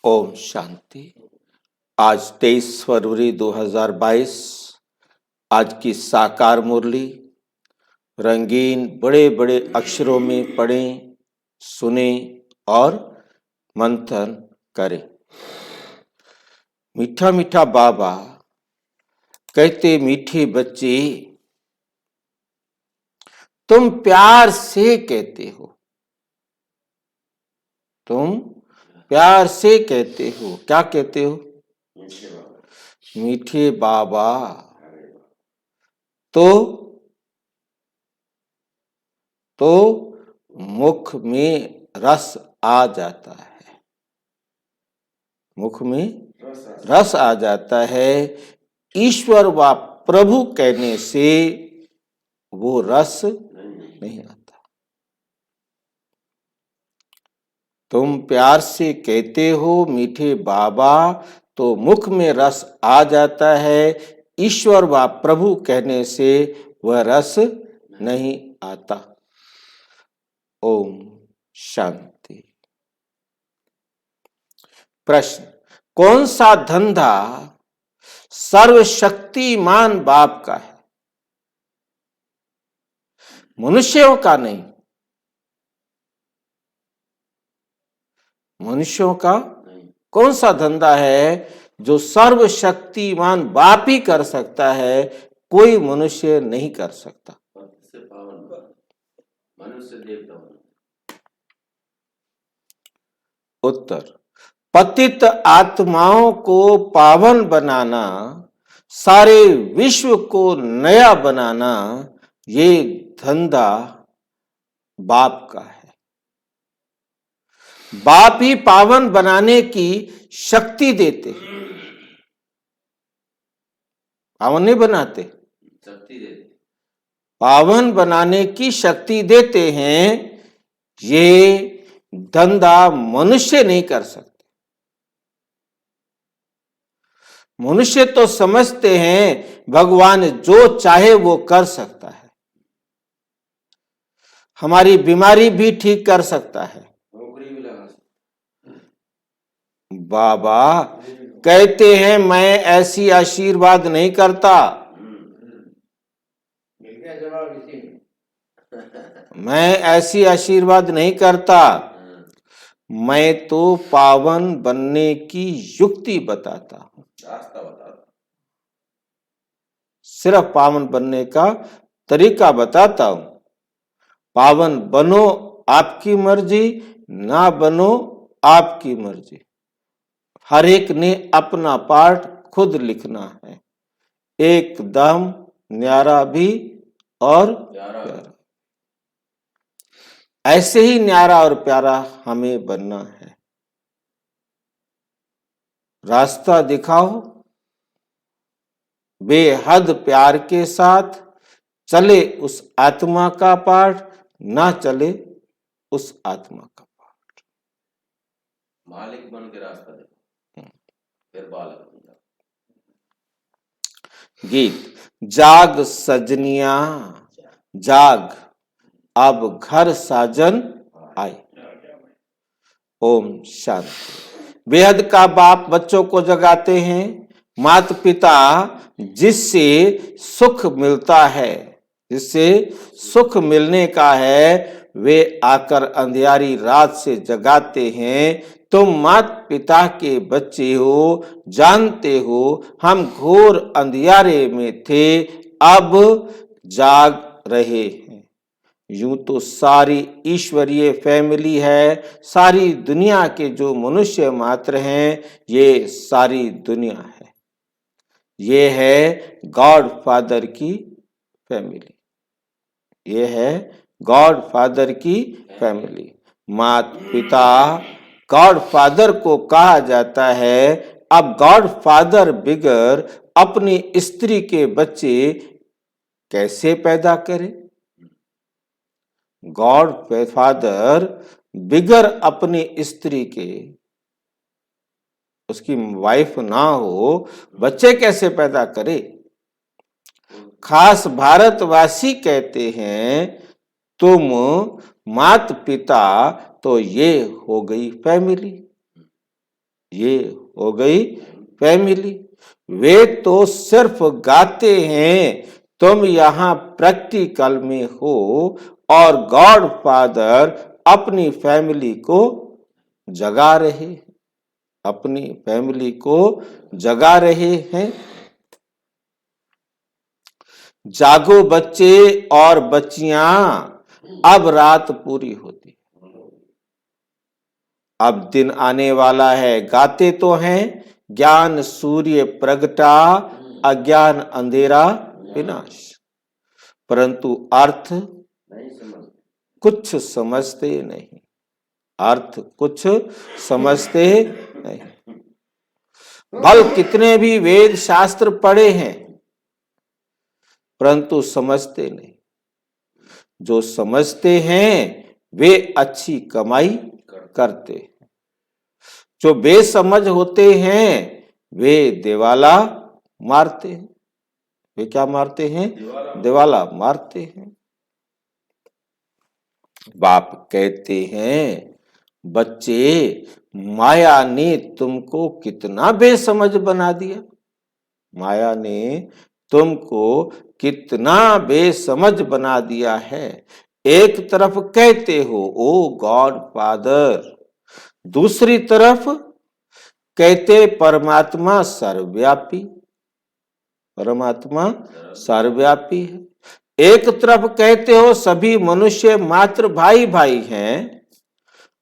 ओम शांति। आज 23 फरवरी 2022। आज की साकार मुरली रंगीन बड़े बड़े अक्षरों में पढ़ें, सुने और मंथन करें। मीठा मीठा बाबा कहते, मीठे बच्चे तुम प्यार से कहते हो, तुम प्यार से कहते हो। क्या कहते हो? मीठे बाबा। तो मुख में रस आ जाता है, मुख में रस आ जाता है। ईश्वर व प्रभु कहने से वो रस नहीं आता। तुम प्यार से कहते हो मीठे बाबा, तो मुख में रस आ जाता है। ईश्वर व प्रभु कहने से वह रस नहीं आता। ओम शांति। प्रश्न, कौन सा धंधा सर्वशक्तिमान बाप का है? मनुष्यों का नहीं। मनुष्यों का कौन सा धंधा है जो सर्वशक्तिमान बाप ही कर सकता है, कोई मनुष्य नहीं कर सकता। उत्तर, पतित आत्माओं को पावन बनाना, सारे विश्व को नया बनाना, ये धंधा बाप का है। बाप ही पावन बनाने की शक्ति देते हैं। पावन नहीं बनाते, शक्ति देते। पावन बनाने की शक्ति देते हैं। ये धंधा मनुष्य नहीं कर सकते। मनुष्य तो समझते हैं भगवान जो चाहे वो कर सकता है, हमारी बीमारी भी ठीक कर सकता है। बाबा कहते हैं मैं ऐसी आशीर्वाद नहीं करता, मैं ऐसी आशीर्वाद नहीं करता। मैं तो पावन बनने की युक्ति बताता हूं, रास्ता बताता, सिर्फ पावन बनने का तरीका बताता हूं। पावन बनो आपकी मर्जी, ना बनो आपकी मर्जी। हर एक ने अपना पार्ट खुद लिखना है, एकदम न्यारा भी और प्यारा। ऐसे ही न्यारा और प्यारा हमें बनना है। रास्ता दिखाओ, बेहद प्यार के साथ चले उस आत्मा का पाठ, ना चले उस आत्मा का पाठ। मालिक बन के रास्ता देखो, फिर बालक बन जाओ। गीत, जाग सजनिया जाग, अब घर साजन आए। ओम शांति। बेहद का बाप बच्चों को जगाते हैं। माता पिता जिससे सुख मिलता है, जिससे सुख मिलने का है, वे आकर अंधियारी रात से जगाते हैं। तुम माता पिता के बच्चे हो, जानते हो हम घोर अंधियारे में थे, अब जाग रहे हैं। यूं तो सारी ईश्वरीय फैमिली है, सारी दुनिया के जो मनुष्य मात्र हैं, ये सारी दुनिया है। ये है गॉड फादर की फैमिली, ये है गॉड फादर की फैमिली। माता पिता गॉड फादर को कहा जाता है। अब गॉड फादर बिगर अपनी स्त्री के बच्चे कैसे पैदा करे? गॉड फादर बिगर अपनी स्त्री के, उसकी वाइफ ना हो, बच्चे कैसे पैदा करे? खास भारतवासी कहते हैं तुम माता पिता तो ये हो गई फैमिली। ये हो गई फैमिली। वे तो सिर्फ गाते हैं, तुम यहाँ प्रैक्टिकल में हो और गॉड फादर अपनी फैमिली को जगा रहे, अपनी फैमिली को जगा रहे हैं। जागो बच्चे और बच्चियां, अब रात पूरी होती, अब दिन आने वाला है। गाते तो हैं, ज्ञान सूर्य प्रगटा, अज्ञान अंधेरा विनाश, परंतु अर्थ कुछ समझते नहीं, अर्थ कुछ समझते नहीं। भल कितने भी वेद शास्त्र पढ़े हैं, परंतु समझते नहीं। जो समझते हैं वे अच्छी कमाई करते हैं, जो बेसमझ होते हैं वे दिवाला मारते हैं। वे क्या मारते हैं? दिवाला मारते हैं। बाप कहते हैं, बच्चे माया ने तुमको कितना बेसमझ बना दिया, माया ने तुमको कितना बेसमझ बना दिया है। एक तरफ कहते हो ओ गॉड फादर, दूसरी तरफ कहते परमात्मा सर्वव्यापी, परमात्मा सर्वव्यापी है। एक तरफ कहते हो सभी मनुष्य मात्र भाई भाई हैं,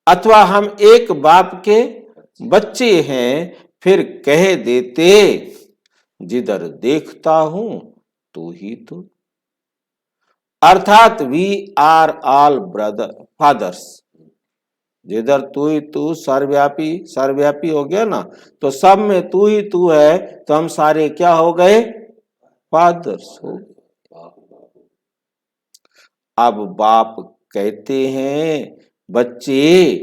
अथवा हम एक बाप के बच्चे हैं, फिर कह देते जिधर देखता हूं तू ही तू, अर्थात we are all brother fathers. जिधर तू ही तू सर्वव्यापी, सर्वव्यापी हो गया ना, तो सब में तू ही तू है, तो हम सारे क्या हो गए? फादर्स हो गए। अब बाप कहते हैं, बच्चे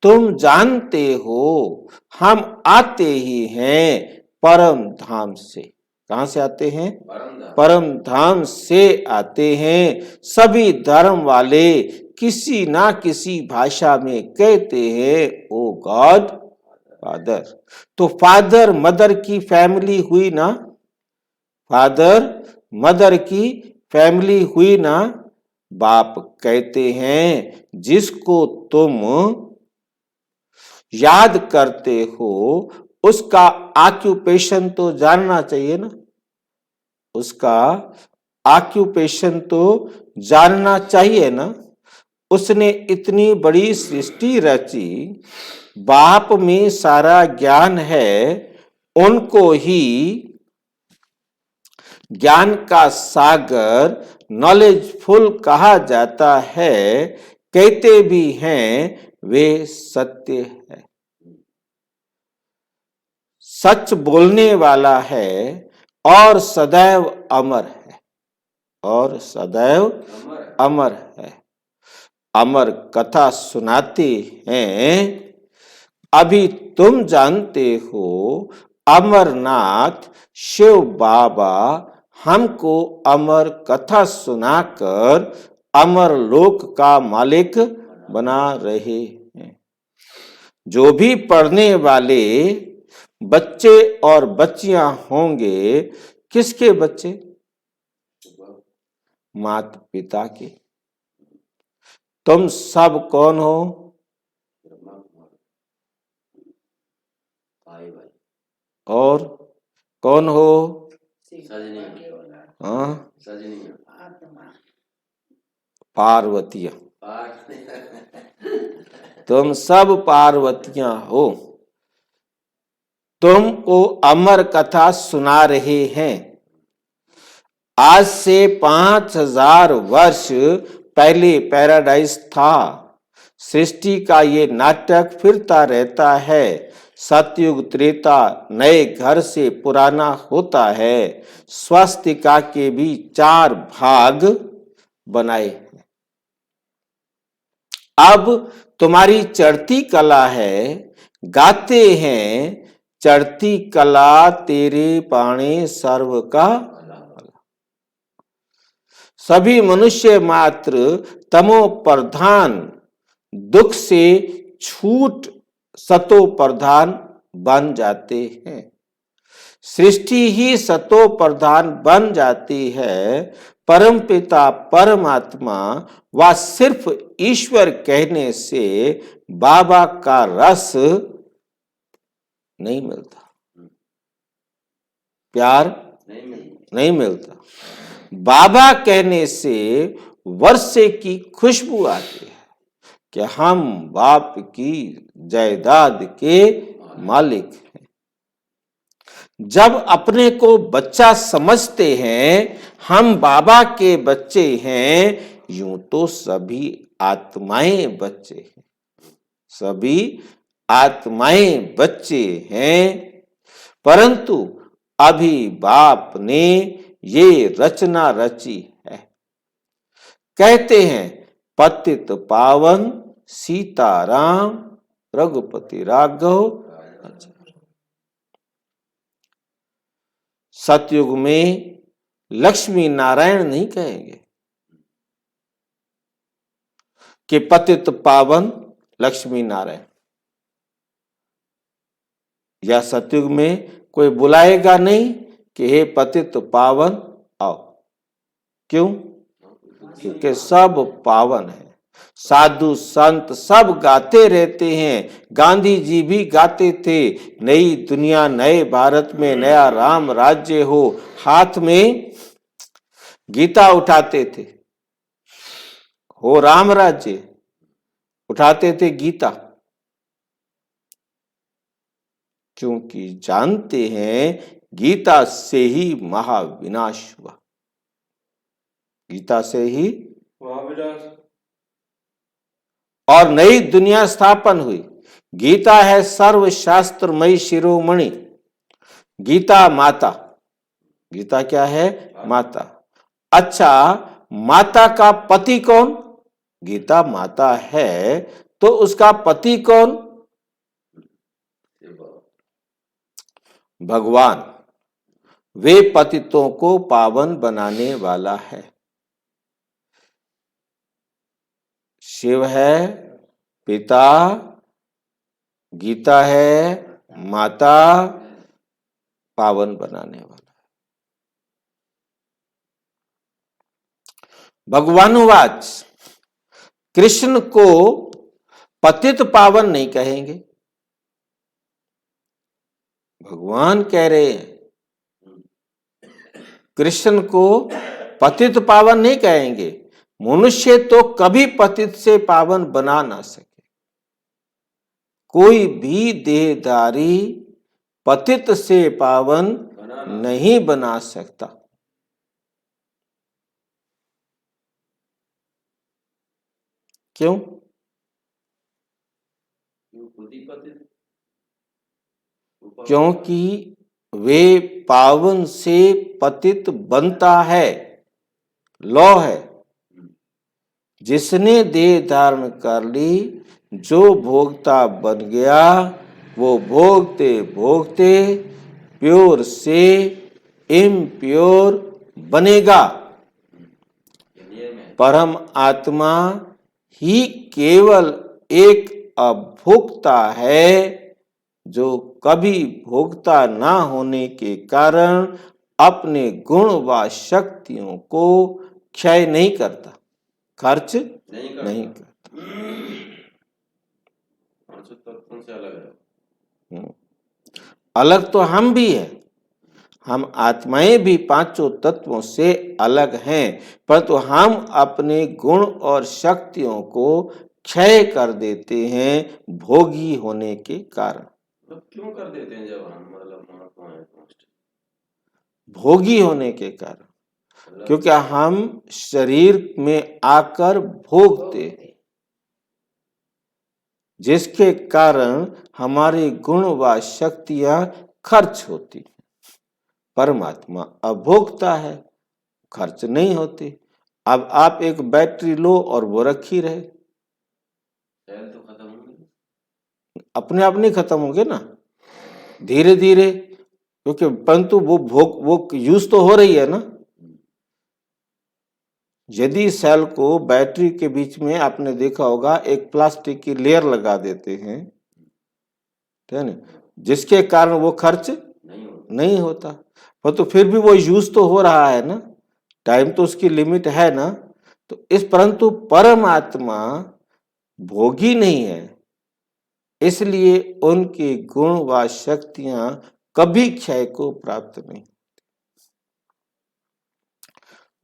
तुम जानते हो हम आते ही हैं परम धाम से। कहां से आते हैं? परम धाम से आते हैं। सभी धर्म वाले किसी ना किसी भाषा में कहते हैं ओ गॉड फादर। तो फादर मदर की फैमिली हुई ना, फादर मदर की फैमिली हुई ना। बाप कहते हैं जिसको तुम याद करते हो उसका ऑक्यूपेशन तो जानना चाहिए ना, उसका ऑक्यूपेशन तो जानना चाहिए ना। उसने इतनी बड़ी सृष्टि रची, बाप में सारा ज्ञान है, उनको ही ज्ञान का सागर नॉलेजफुल कहा जाता है। कहते भी हैं वे सत्य है, सच बोलने वाला है और सदैव अमर है, और सदैव अमर है। अमर कथा सुनाते हैं। अभी तुम जानते हो अमरनाथ शिव बाबा हमको अमर कथा सुनाकर अमर लोक का मालिक बना रहे हैं। जो भी पढ़ने वाले बच्चे और बच्चियां होंगे, किसके बच्चे? माता पिता के। तुम सब कौन हो? और कौन हो? पार्वतियां। तुम सब पार्वतियां हो। तुमको अमर कथा सुना रहे हैं। आज से 5000 वर्ष पहले पैराडाइज था। सृष्टि का ये नाटक फिरता रहता है। सतयुग त्रेता नए घर से पुराना होता है। स्वस्तिका के भी 4 भाग बनाए। अब तुम्हारी चढ़ती कला है, गाते हैं चढ़ती कला तेरे पाणे सर्व का। सभी मनुष्य मात्र तमो प्रधान दुख से छूट सतो प्रधान बन जाते हैं। सृष्टि ही सतो प्रधान बन जाती है। परमपिता परमात्मा व सिर्फ ईश्वर कहने से बाबा का रस नहीं मिलता, प्यार नहीं मिलता। बाबा कहने से वर्षे की खुशबू आती है कि हम बाप की जायदाद के मालिक हैं। जब अपने को बच्चा समझते हैं, हम बाबा के बच्चे हैं, यूं तो सभी आत्माएं बच्चे हैं, सभी आत्माएं बच्चे हैं। परंतु अभी बाप ने ये रचना रची है। कहते हैं पतित पावन सीताराम रघुपति राघव। सतयुग में लक्ष्मी नारायण नहीं कहेंगे कि पतित पावन लक्ष्मी नारायण, या सतयुग में कोई बुलाएगा नहीं कि हे पतित पावन आओ। क्यों? क्योंकि सब पावन है। साधु संत सब गाते रहते हैं। गांधी जी भी गाते थे, नई दुनिया नए भारत में नया राम राज्य हो। हाथ में गीता उठाते थे, हो राम राज्य, उठाते थे गीता, क्योंकि जानते हैं गीता से ही महाविनाश हुआ, गीता से ही महाविनाश और नई दुनिया स्थापन हुई। गीता है सर्वशास्त्रमयी शिरोमणि। गीता माता, गीता क्या है? माता। अच्छा, माता का पति कौन? गीता माता है तो उसका पति कौन? भगवान। वे पतितों को पावन बनाने वाला है। शिव है पिता, गीता है माता, पावन बनाने वाला। भगवानुवाच, कृष्ण को पतित पावन नहीं कहेंगे। भगवान कह रहे हैं कृष्ण को पतित पावन नहीं कहेंगे। मनुष्य तो कभी पतित से पावन बना ना सके। कोई भी देहधारी पतित से पावन नहीं बना सकता। क्यों? क्योंकि वे पावन से पतित बनता है, लौ है। जिसने देह धारण कर ली, जो भोगता बन गया, वो भोगते भोगते प्योर से इम्प्योर बनेगा। परम आत्मा ही केवल एक अभोक्ता है, जो कभी भोक्ता ना होने के कारण अपने गुण व शक्तियों को क्षय नहीं करता, खर्च नहीं करता। अलग तो हम भी हैं, हम आत्माएं भी पांचों तत्वों से अलग हैं, परंतु हम अपने गुण और शक्तियों को क्षय कर देते हैं भोगी होने के कारण। क्यों कर देते हैं? जब हम भोगी होने के कारण, क्योंकि हम शरीर में आकर भोगते हैं, जिसके कारण हमारी गुण व शक्तियां खर्च होती। परमात्मा अभोक्ता है, खर्च नहीं होती। अब आप एक बैटरी लो और वो रखी रहे, तो खत्म होंगे, अपने आप नहीं खत्म होंगे ना, धीरे धीरे, क्योंकि परंतु वो यूज तो हो रही है ना। यदि सेल को बैटरी के बीच में आपने देखा होगा एक प्लास्टिक की लेयर लगा देते हैं, है ना, जिसके कारण वो खर्च नहीं होता। पर तो फिर भी वो यूज तो हो रहा है ना, टाइम तो उसकी लिमिट है ना। तो इस परंतु परमात्मा भोगी नहीं है, इसलिए उनके गुण व शक्तियां कभी क्षय को प्राप्त नहीं।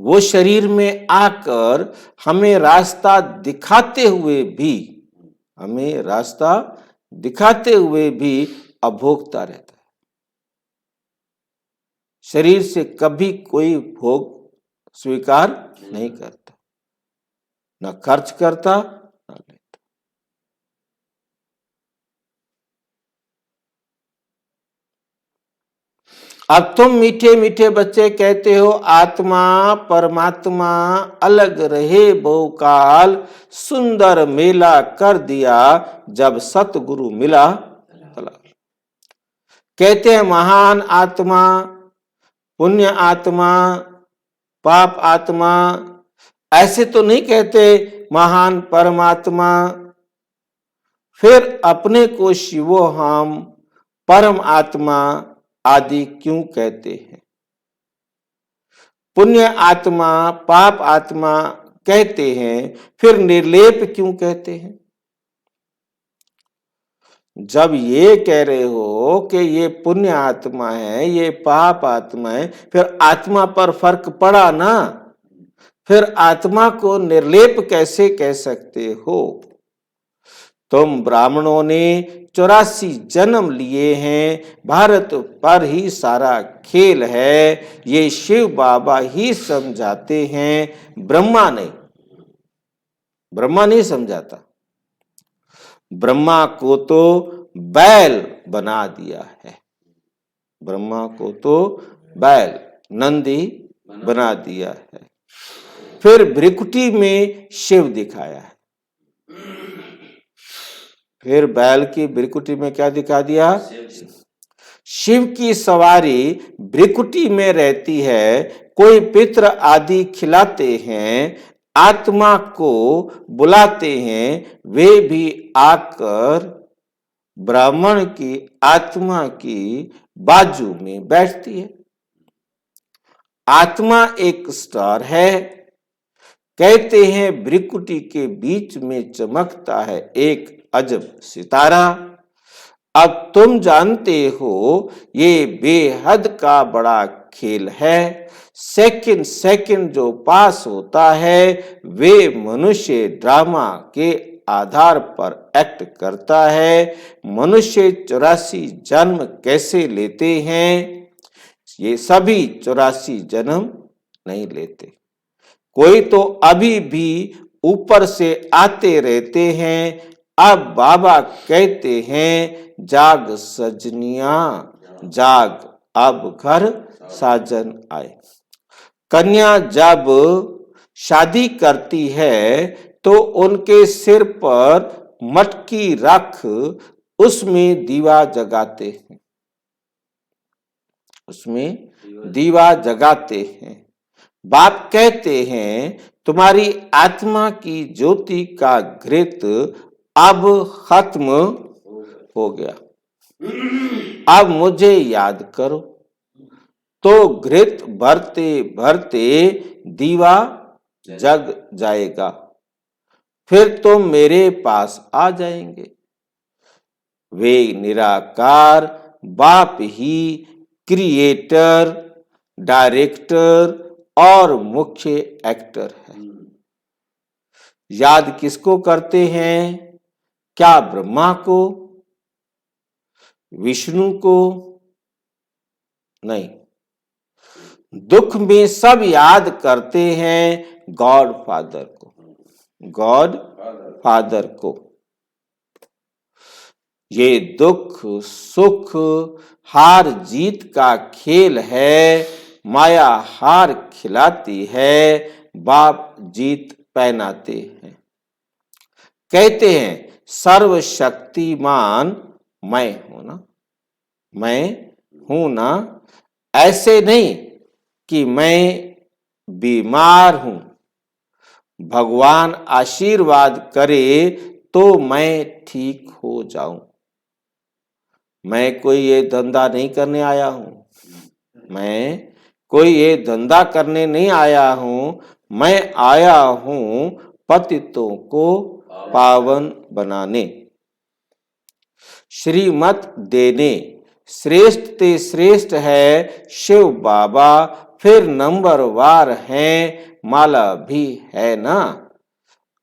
वो शरीर में आकर हमें रास्ता दिखाते हुए भी, हमें रास्ता दिखाते हुए भी अभोगता रहता है। शरीर से कभी कोई भोग स्वीकार नहीं करता, ना खर्च करता ना लेता। अब तुम मीठे मीठे बच्चे कहते हो आत्मा परमात्मा अलग रहे बहुकाल, सुंदर मेला कर दिया जब सतगुरु मिला तलाल। कहते हैं महान आत्मा, पुण्य आत्मा, पाप आत्मा, ऐसे तो नहीं कहते महान परमात्मा। फिर अपने को शिवोहम परम आत्मा आदि क्यों कहते हैं? पुण्य आत्मा पाप आत्मा कहते हैं, फिर निर्लेप क्यों कहते हैं? जब ये कह रहे हो कि ये पुण्य आत्मा है, ये पाप आत्मा है, फिर आत्मा पर फर्क पड़ा ना, फिर आत्मा को निर्लेप कैसे कह सकते हो? तुम ब्राह्मणों ने 84 जन्म लिए हैं, भारत पर ही सारा खेल है, ये शिव बाबा ही समझाते हैं, ब्रह्मा नहीं समझाता। ब्रह्मा को तो बैल बना दिया है, ब्रह्मा को तो बैल नंदी बना दिया है, फिर भृकुटी में शिव दिखाया है, फिर बैल की भृकुटी में क्या दिखा दिया? शिव की सवारी भृकुटी में रहती है, कोई पितृ आदि खिलाते हैं, आत्मा को बुलाते हैं, वे भी आकर ब्राह्मण की आत्मा की बाजू में बैठती है। आत्मा एक स्टार है, कहते हैं भृकुटी के बीच में चमकता है एक अजब सितारा। अब तुम जानते हो ये बेहद का बड़ा खेल है, सेकंड सेकंड जो पास होता है वे मनुष्य ड्रामा के आधार पर एक्ट करता है। मनुष्य 84 जन्म कैसे लेते हैं? ये सभी 84 जन्म नहीं लेते, कोई तो अभी भी ऊपर से आते रहते हैं। अब बाबा कहते हैं जाग सजनिया जाग, अब घर साजन आए। कन्या जब शादी करती है तो उनके सिर पर मटकी रख उसमें दीवा जगाते हैं, उसमें दीवा जगाते हैं। बाप कहते हैं तुम्हारी आत्मा की ज्योति का घृत अब खत्म हो गया, अब मुझे याद करो। तो घृत भरते भरते दीवा जग जाएगा, फिर तो मेरे पास आ जाएंगे। वे निराकार बाप ही क्रिएटर, डायरेक्टर और मुख्य एक्टर है। याद किसको करते हैं? क्या ब्रह्मा को, विष्णु को? नहीं, दुख में सब याद करते हैं गॉड फादर को, गॉड फादर को। ये दुख सुख हार जीत का खेल है, माया हार खिलाती है, बाप जीत पहनाते हैं। कहते हैं सर्वशक्तिमान मैं हूं ना, मैं हूं ना, ऐसे नहीं कि मैं बीमार हूं, भगवान आशीर्वाद करे तो मैं ठीक हो जाऊं। मैं कोई ये धंधा नहीं करने आया हूँ, मैं कोई ये धंधा करने नहीं आया हूँ, मैं आया हूँ पतितों को पावन बनाने, श्रीमत देने। श्रेष्ठ ते श्रेष्ठ है शिव बाबा, फिर नंबरवार हैं माला भी है ना।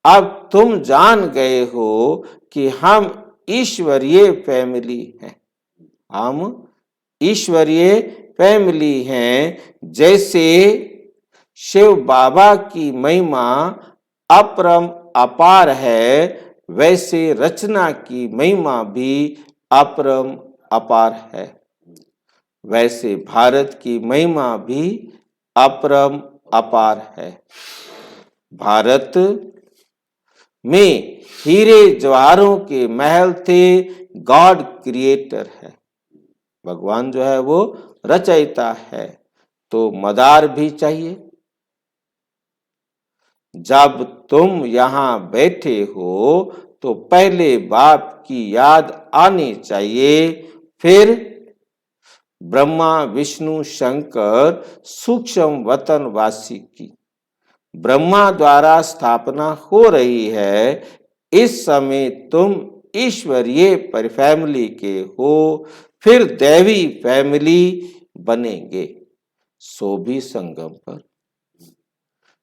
अब तुम जान गए हो कि हम ईश्वरीय फैमिली हैं, हम ईश्वरीय फैमिली हैं। जैसे शिव बाबा की महिमा अपरम अपार है, वैसे रचना की महिमा भी अपरम अपार है, वैसे भारत की महिमा भी अपरम अपार है। भारत में हीरे जवाहरों के महल थे, गॉड क्रिएटर है, भगवान जो है वो रचयिता है, तो मदार भी चाहिए। जब तुम यहाँ बैठे हो तो पहले बाप की याद आनी चाहिए, फिर ब्रह्मा विष्णु शंकर सूक्ष्म वतनवासी की ब्रह्मा द्वारा स्थापना हो रही है। इस समय तुम ईश्वरीय फैमिली के हो, फिर दैवी फैमिली बनेंगे। सो भी संगम पर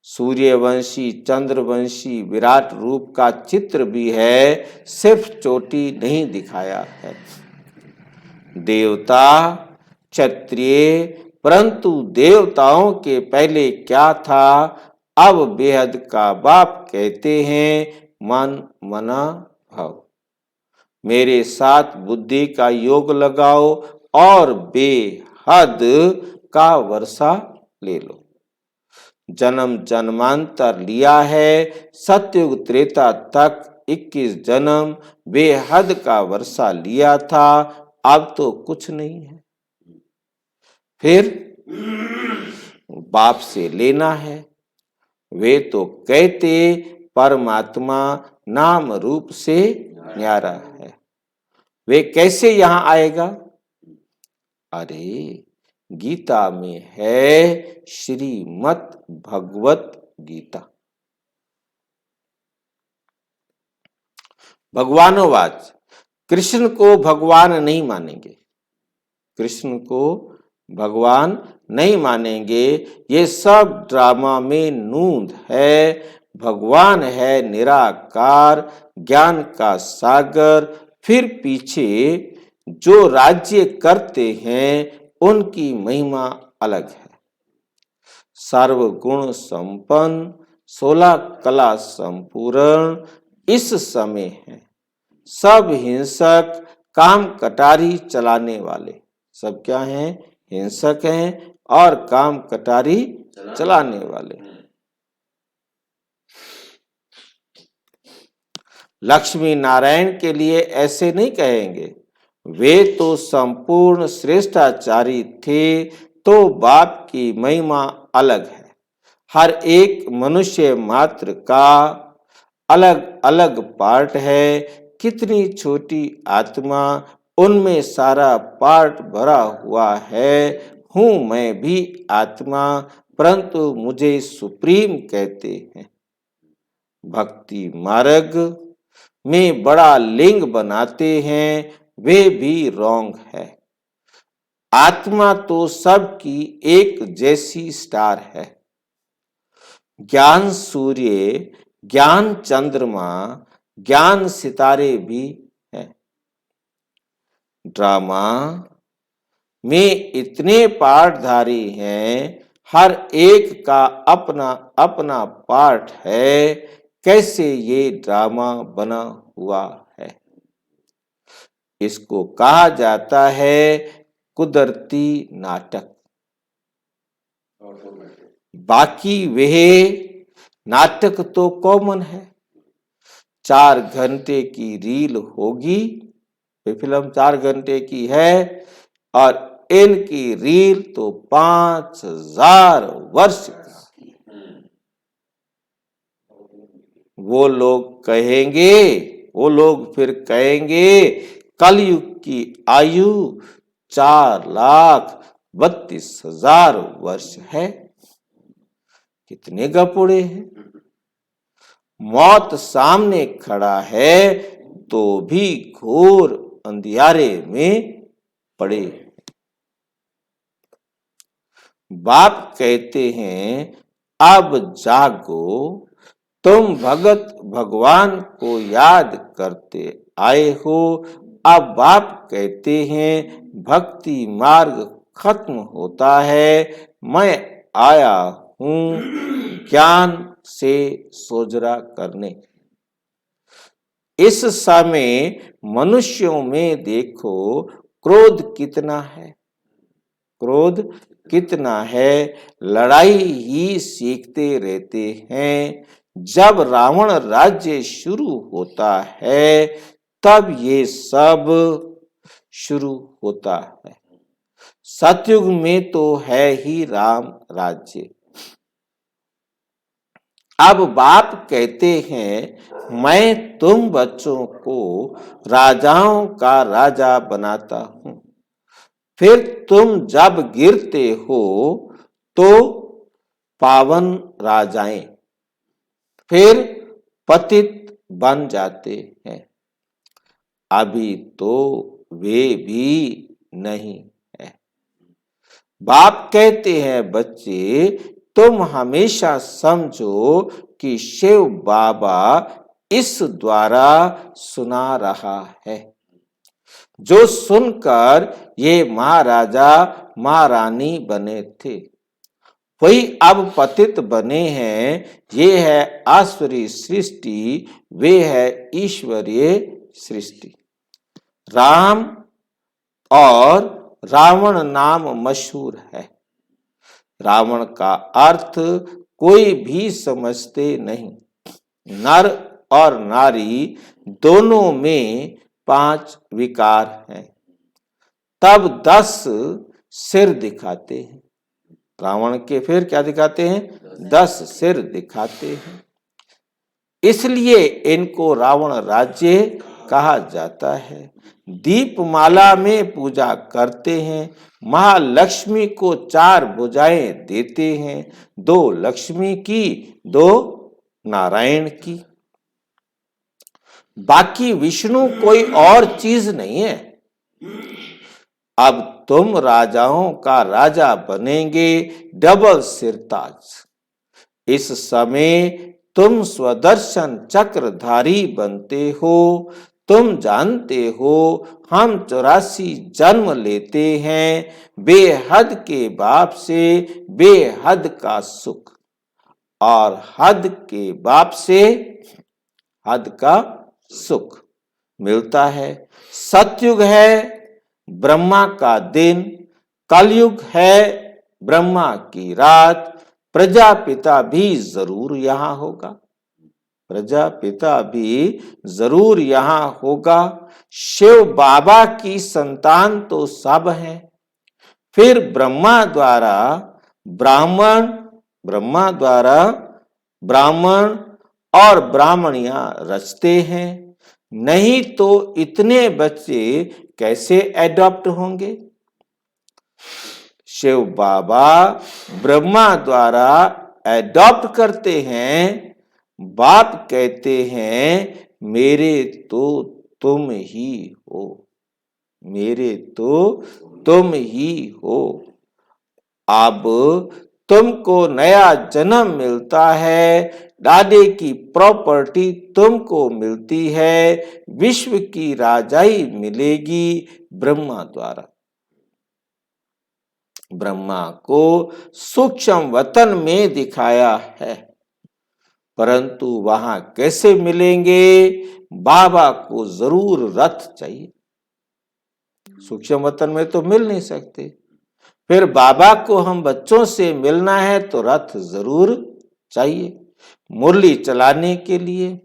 सूर्यवंशी चंद्रवंशी विराट रूप का चित्र भी है, सिर्फ चोटी नहीं दिखाया है। देवता क्षत्रिय, परंतु देवताओं के पहले क्या था? अब बेहद का बाप कहते हैं मन मना भाव। मेरे साथ बुद्धि का योग लगाओ और बेहद का वर्षा ले लो। जन्म जन्मांतर लिया है, सतयुग त्रेता तक 21 जन्म बेहद का वर्षा लिया था, अब तो कुछ नहीं है। फिर बाप से लेना है। वे तो कहते परमात्मा नाम रूप से न्यारा है, वे कैसे यहां आएगा? अरे गीता में है, श्रीमद् भगवत गीता। भगवानोवाच, कृष्ण को भगवान नहीं मानेंगे, कृष्ण को भगवान नहीं मानेंगे, ये सब ड्रामा में नूंद है। भगवान है निराकार ज्ञान का सागर, फिर पीछे जो राज्य करते हैं उनकी महिमा अलग है। सर्वगुण संपन्न 16 कला संपूर्ण इस समय है। सब हिंसक काम कटारी चलाने वाले, सब क्या हैं? हिंसक हैं और काम कटारी चलाने वाले। लक्ष्मी नारायण के लिए ऐसे नहीं कहेंगे, वे तो संपूर्ण श्रेष्ठाचारी थे, तो बाप की महिमा अलग है। हर एक मनुष्य मात्र का अलग अलग पार्ट है। कितनी छोटी आत्मा, उनमें सारा पार्ट भरा हुआ है। हूं मैं भी आत्मा, परंतु मुझे सुप्रीम कहते हैं। भक्ति मार्ग में बड़ा लिंग बनाते हैं, वे भी रॉन्ग है। आत्मा तो सबकी एक जैसी स्टार है। ज्ञान सूर्य, ज्ञान चंद्रमा, ज्ञान सितारे भी है। ड्रामा में इतने पार्टधारी हैं, हर एक का अपना अपना पार्ट है। कैसे ये ड्रामा बना हुआ है? इसको कहा जाता है कुदरती नाटक। बाकी वह नाटक तो कॉमन है। 4 घंटे की रील होगी, फिल्म 4 घंटे की है, और इनकी रील तो 5000 वर्ष का। वो लोग फिर कहेंगे कलयुग की आयु 4,32,000 वर्ष है। कितने गपुड़े हैं। मौत सामने खड़ा है तो भी घोर अंधियारे में पड़े। बाप कहते हैं अब जागो, तुम भगत भगवान को याद करते आए हो। अब बाप कहते हैं भक्ति मार्ग खत्म होता है, मैं आया हूं ज्ञान से सोजरा करने। इस समय मनुष्यों में देखो क्रोध कितना है, क्रोध कितना है। लड़ाई ही सीखते रहते हैं। जब रावण राज्य शुरू होता है तब ये सब शुरू होता है। सतयुग में तो है ही राम राज्य। अब बाप कहते हैं मैं तुम बच्चों को राजाओं का राजा बनाता हूं। फिर तुम जब गिरते हो तो पावन राजाएं फिर पतित बन जाते हैं। अभी तो वे भी नहीं है। बाप कहते हैं बच्चे तुम हमेशा समझो कि शिव बाबा इस द्वारा सुना रहा है। जो सुनकर ये महाराजा महारानी बने थे वही अब पतित बने हैं। ये है आसुरी सृष्टि, वे है ईश्वरीय सृष्टि। राम और रावण नाम मशहूर है। रावण का अर्थ कोई भी समझते नहीं। नर और नारी दोनों में 5 विकार हैं। तब 10 सिर दिखाते हैं। रावण के फिर क्या दिखाते हैं? 10 सिर दिखाते हैं। इसलिए इनको रावण राज्य कहा जाता है। दीपमाला में पूजा करते हैं। महालक्ष्मी को 4 भुजाएं देते हैं, 2 लक्ष्मी की 2 नारायण की। बाकी विष्णु कोई और चीज नहीं है। अब तुम राजाओं का राजा बनेंगे, डबल सिरताज। इस समय तुम स्वदर्शन चक्रधारी बनते हो। तुम जानते हो हम 84 जन्म लेते हैं। बेहद के बाप से बेहद का सुख और हद के बाप से हद का सुख मिलता है। सतयुग है ब्रह्मा का दिन, कलयुग है ब्रह्मा की रात। प्रजापिता भी जरूर यहां होगा, प्रजापिता भी जरूर यहां होगा। शिव बाबा की संतान तो सब हैं। फिर ब्रह्मा द्वारा ब्राह्मण और ब्राह्मणियां रचते हैं। नहीं तो इतने बच्चे कैसे एडॉप्ट होंगे। शिव बाबा ब्रह्मा द्वारा एडॉप्ट करते हैं। बाप कहते हैं मेरे तो तुम ही हो, मेरे तो तुम ही हो। अब तुमको नया जन्म मिलता है। दादे की प्रॉपर्टी तुमको मिलती है। विश्व की राजाई मिलेगी ब्रह्मा द्वारा। ब्रह्मा को सूक्ष्म वतन में दिखाया है, परंतु वहां कैसे मिलेंगे। बाबा को जरूर रथ चाहिए। सूक्ष्म वतन में तो मिल नहीं सकते। फिर बाबा को हम बच्चों से मिलना है तो रथ जरूर चाहिए मुरली चलाने के लिए।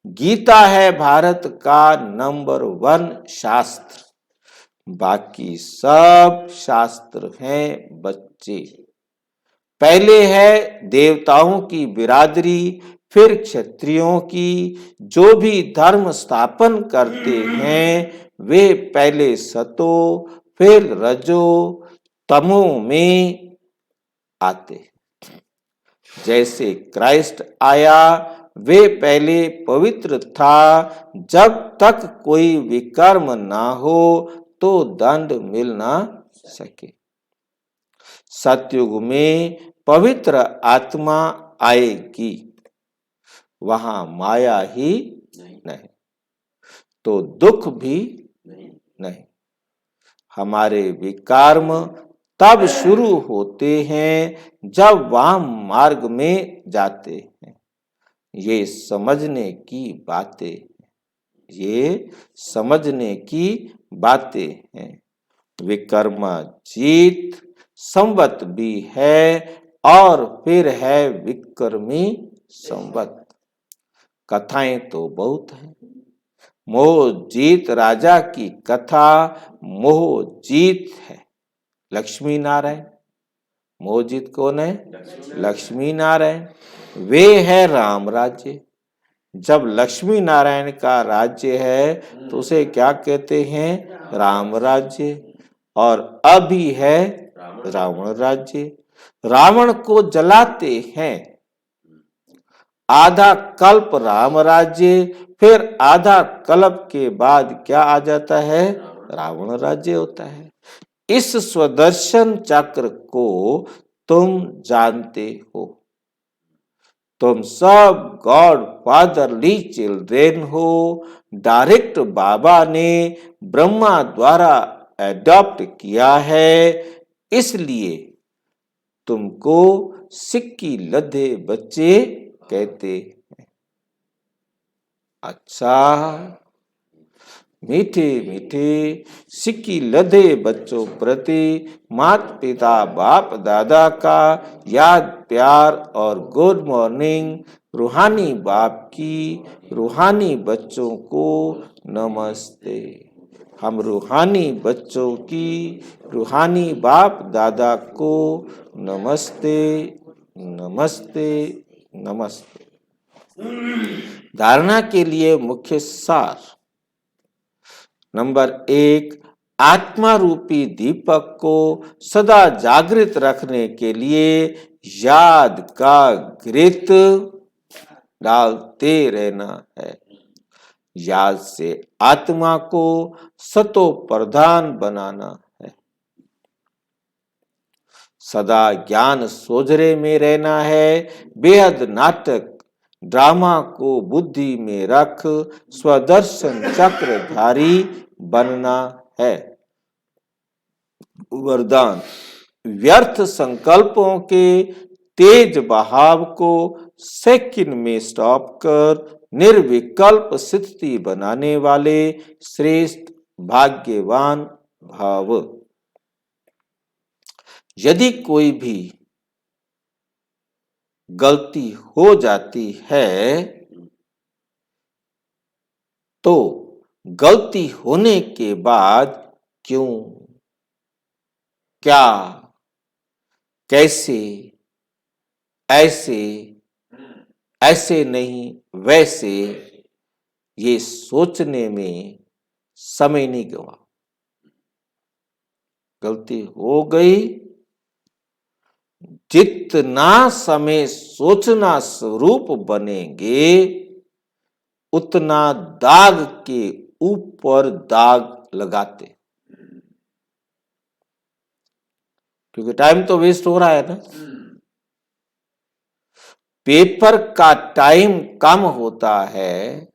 गीता है भारत का नंबर 1 शास्त्र। बाकी सब शास्त्र हैं बच्चे। पहले है देवताओं की बिरादरी, फिर क्षत्रियों की जो भी धर्म स्थापन करते हैं वे पहले सतो फिर रजो तमो में आते। जैसे क्राइस्ट आया वे पहले पवित्र था, जब तक कोई विकर्म ना हो तो दंड मिल ना सके। सतयुग में पवित्र आत्मा आएगी, वहां माया ही नहीं तो दुख भी नहीं। हमारे विकर्म तब शुरू होते हैं जब वाम मार्ग में जाते हैं। ये समझने की बातें, ये समझने की बातें हैं। विक्रमाजीत संवत भी है और फिर है विक्रमी संवत। कथाएं तो बहुत हैं। मोहजीत राजा की कथा मोहजीत है लक्ष्मी नारायण। मोहजीत कौन है? लक्ष्मी नारायण। वे है राम राज्य। जब लक्ष्मी नारायण का राज्य है तो उसे क्या कहते हैं? राम राज्य। और अभी है रावण राज्य। रावण को जलाते हैं। आधा कल्प राम राज्य, फिर आधा कल्प के बाद क्या आ जाता है? रावण राज्य होता है। इस स्वदर्शन चक्र को तुम जानते हो। तुम सब गॉड फादरली चिल्ड्रेन हो। डायरेक्ट बाबा ने ब्रह्मा द्वारा एडॉप्ट किया है, इसलिए तुमको सिक्की लद्दे बच्चे कहते हैं। अच्छा, मीठे मीठे सिक्की लदे बच्चों प्रति माता पिता बाप दादा का याद प्यार और गुड मॉर्निंग। रूहानी बाप की रूहानी बच्चों को नमस्ते। हम रूहानी बच्चों की रूहानी बाप दादा को नमस्ते नमस्ते नमस्ते। धारणा के लिए मुख्य सार। नंबर 1, आत्मा रूपी दीपक को सदा जागृत रखने के लिए याद का घृत डालते रहना है। याद से आत्मा को सतो प्रधान बनाना है। सदा ज्ञान सोझरे में रहना है। बेहद नाटक ड्रामा को बुद्धि में रख स्वदर्शन चक्रधारी बनना है। वरदान। व्यर्थ संकल्पों के तेज बहाव को सेकंड में स्टॉप कर निर्विकल्प स्थिति बनाने वाले श्रेष्ठ भाग्यवान भाव। यदि कोई भी गलती हो जाती है तो गलती होने के बाद क्यों, क्या, कैसे, ऐसे, ऐसे नहीं वैसे, ये सोचने में समय नहीं गवा। गलती हो गई, जितना समय सोचना स्वरूप बनेंगे उतना दाग के ऊपर दाग लगाते, क्योंकि टाइम तो वेस्ट हो रहा है ना। पेपर का टाइम कम होता है,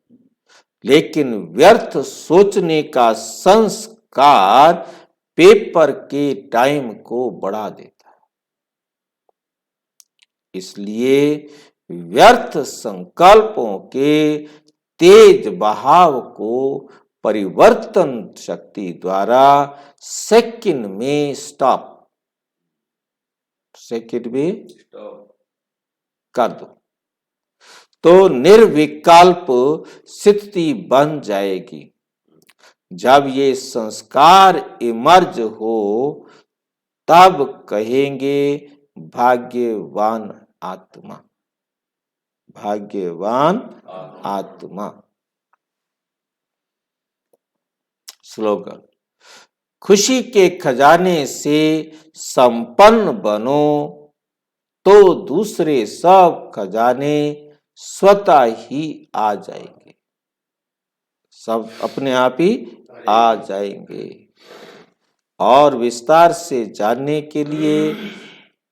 लेकिन व्यर्थ सोचने का संस्कार पेपर के टाइम को बढ़ा देता है। इसलिए व्यर्थ संकल्पों के तेज बहाव को परिवर्तन शक्ति द्वारा सेकंड में स्टॉप, सेकंड में कर दो तो निर्विकल्प स्थिति बन जाएगी। जब ये संस्कार इमर्ज हो तब कहेंगे भाग्यवान आत्मा, भाग्यवान आत्मा। आत्मा। स्लोगन, खुशी के खजाने से संपन्न बनो तो दूसरे सब खजाने स्वतः ही आ जाएंगे, सब अपने आप ही आ जाएंगे। और विस्तार से जानने के लिए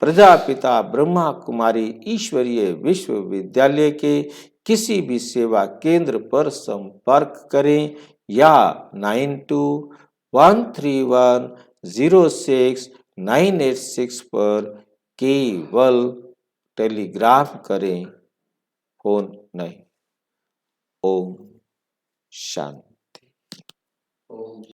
प्रजापिता ब्रह्मा कुमारी ईश्वरीय विश्वविद्यालय के किसी भी सेवा केंद्र पर संपर्क करें या 9213106986 पर केवल टेलीग्राफ करें, फोन नहीं। ओम शांति। ओम